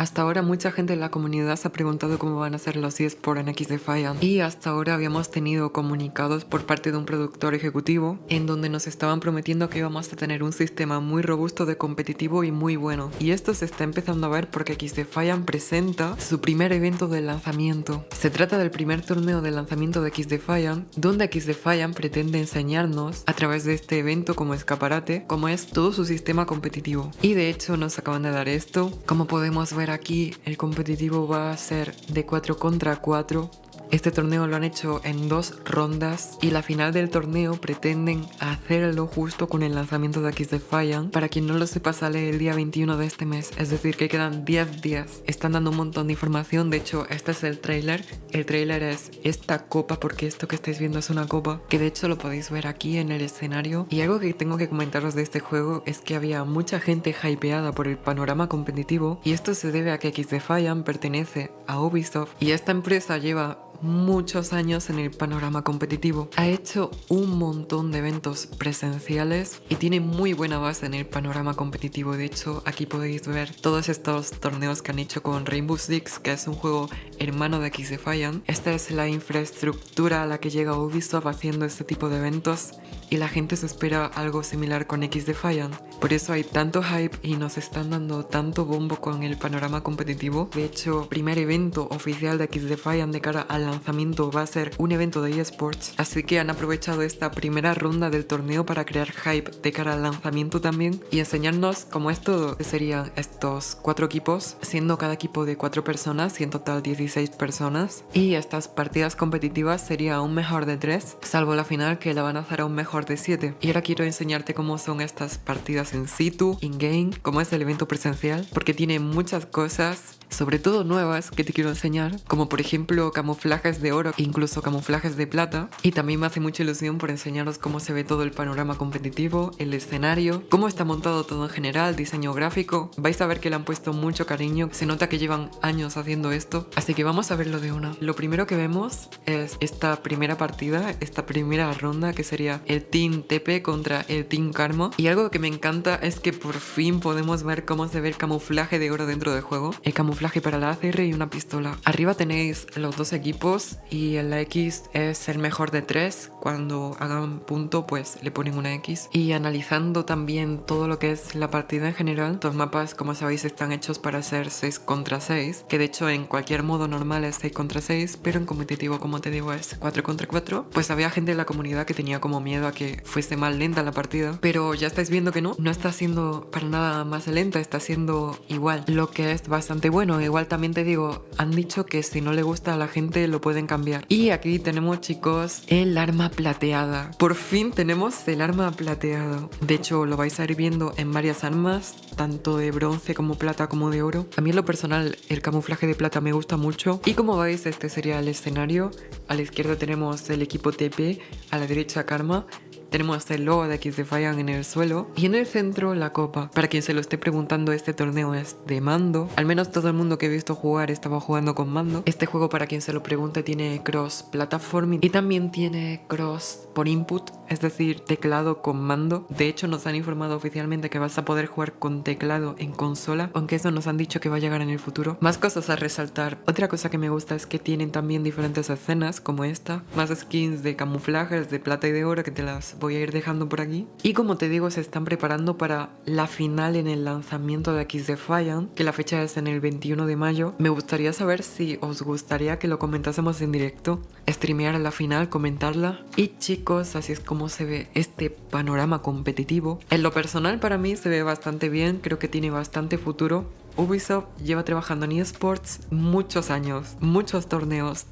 Hasta ahora mucha gente en la comunidad se ha preguntado cómo van a ser los eSports en XDefiant y hasta ahora habíamos tenido comunicados por parte de un productor ejecutivo en donde nos estaban prometiendo que íbamos a tener un sistema muy robusto de competitivo y muy bueno. Y esto se está empezando a ver porque XDefiant presenta su primer evento de lanzamiento. Se trata del primer torneo de lanzamiento de XDefiant, donde XDefiant pretende enseñarnos a través de este evento como escaparate cómo es todo su sistema competitivo. Y de hecho nos acaban de dar esto. Como podemos ver aquí, el competitivo va a ser de 4 contra 4. Este torneo lo han hecho en 2 rondas y la final del torneo pretenden hacerlo justo con el lanzamiento de XDefiant. Para quien no lo sepa, sale el día 21 de este mes, es decir que quedan 10 días. Están dando un montón de información, de hecho este es el tráiler. El tráiler es esta copa, porque esto que estáis viendo es una copa, que de hecho lo podéis ver aquí en el escenario. Y algo que tengo que comentaros de este juego es que había mucha gente hypeada por el panorama competitivo y esto se debe a que XDefiant pertenece a Ubisoft y esta empresa lleva muchos años en el panorama competitivo. Ha hecho un montón de eventos presenciales y tiene muy buena base en el panorama competitivo. De hecho, aquí podéis ver todos estos torneos que han hecho con Rainbow Six, que es un juego hermano de XDefiant. Esta es la infraestructura a la que llega Ubisoft haciendo este tipo de eventos y la gente se espera algo similar con XDefiant. Por eso hay tanto hype y nos están dando tanto bombo con el panorama competitivo. De hecho, primer evento oficial de XDefiant de cara al lanzamiento va a ser un evento de eSports, así que han aprovechado esta primera ronda del torneo para crear hype de cara al lanzamiento también y enseñarnos cómo es todo. Serían estos 4 equipos, siendo cada equipo de 4 personas y en total 16 personas, y estas partidas competitivas sería un mejor de 3, salvo la final que la van a hacer a un mejor de 7. Y ahora quiero enseñarte cómo son estas partidas en situ, in-game, cómo es el evento presencial, porque tiene muchas cosas, sobre todo nuevas, que te quiero enseñar, como por ejemplo camuflajes de oro e incluso camuflajes de plata. Y también me hace mucha ilusión por enseñaros cómo se ve todo el panorama competitivo, el escenario, cómo está montado todo en general, diseño gráfico. Vais a ver que le han puesto mucho cariño, se nota que llevan años haciendo esto, así que vamos a verlo de una. Lo primero que vemos es esta primera partida, esta primera ronda, que sería el Team TP contra el Team Karma. Y algo que me encanta es que por fin podemos ver cómo se ve el camuflaje de oro dentro del juego, el camuflaje para la ACR y una pistola. Arriba tenéis los 2 equipos y en la X es el mejor de 3. Cuando hagan punto pues le ponen una X. Y analizando también todo lo que es la partida en general, los mapas, como sabéis, están hechos para ser 6 contra 6, que de hecho en cualquier modo normal es 6 contra 6, pero en competitivo, como te digo, es 4 contra 4. Pues había gente en la comunidad que tenía como miedo a que fuese más lenta la partida, pero ya estáis viendo que no está siendo para nada más lenta, está siendo igual, lo que es bastante bueno. Igual también te digo, han dicho que si no le gusta a la gente lo pueden cambiar. Y aquí tenemos, chicos, el arma plateada. Por fin tenemos el arma plateada. De hecho, lo vais a ir viendo en varias armas, tanto de bronce como plata como de oro. A mí en lo personal el camuflaje de plata me gusta mucho. Y como veis, este sería el escenario. A la izquierda tenemos el equipo TP, a la derecha Karma. Tenemos el logo de XDefiant en el suelo y en el centro la copa. Para quien se lo esté preguntando, este torneo es de mando. Al menos todo el mundo que he visto jugar estaba jugando con mando. Este juego, para quien se lo pregunte, tiene cross platform y también tiene cross por input, es decir, teclado con mando. De hecho, nos han informado oficialmente que vas a poder jugar con teclado en consola, aunque eso nos han dicho que va a llegar en el futuro. Más cosas a resaltar. Otra cosa que me gusta es que tienen también diferentes escenas como esta, más skins de camuflajes de plata y de oro que te las voy a ir dejando por aquí. Y como te digo, se están preparando para la final en el lanzamiento de XDefiant, que la fecha es en el 21 de mayo. Me gustaría saber si os gustaría que lo comentásemos en directo, streamear la final, comentarla. Y chicos, así es como se ve este panorama competitivo. En lo personal, para mí se ve bastante bien, creo que tiene bastante futuro. Ubisoft lleva trabajando en eSports muchos años, muchos torneos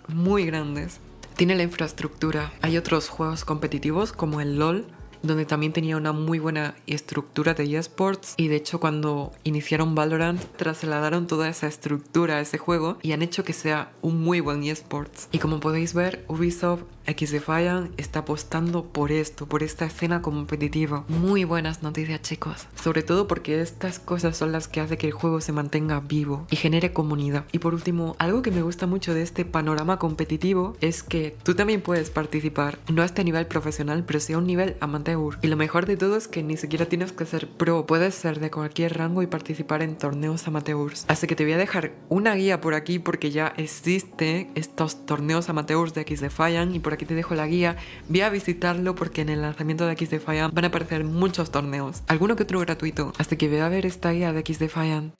muy grandes. Tiene la infraestructura. Hay otros juegos competitivos como el LoL, donde también tenía una muy buena estructura de eSports, y de hecho cuando iniciaron Valorant trasladaron toda esa estructura a ese juego y han hecho que sea un muy buen eSports. Y como podéis ver, Ubisoft XDefiant está apostando por esto, por esta escena competitiva. Muy buenas noticias, chicos. Sobre todo porque estas cosas son las que hacen que el juego se mantenga vivo y genere comunidad. Y por último, algo que me gusta mucho de este panorama competitivo es que tú también puedes participar, no a este nivel profesional, pero sí a un nivel amateur. Y lo mejor de todo es que ni siquiera tienes que ser pro, puedes ser de cualquier rango y participar en torneos amateurs. Así que te voy a dejar una guía por aquí porque ya existe estos torneos amateurs de XDefiant y por aquí te dejo la guía. Ve a visitarlo porque en el lanzamiento de XDefiant van a aparecer muchos torneos, alguno que otro gratuito. Así que ve a ver esta guía de XDefiant.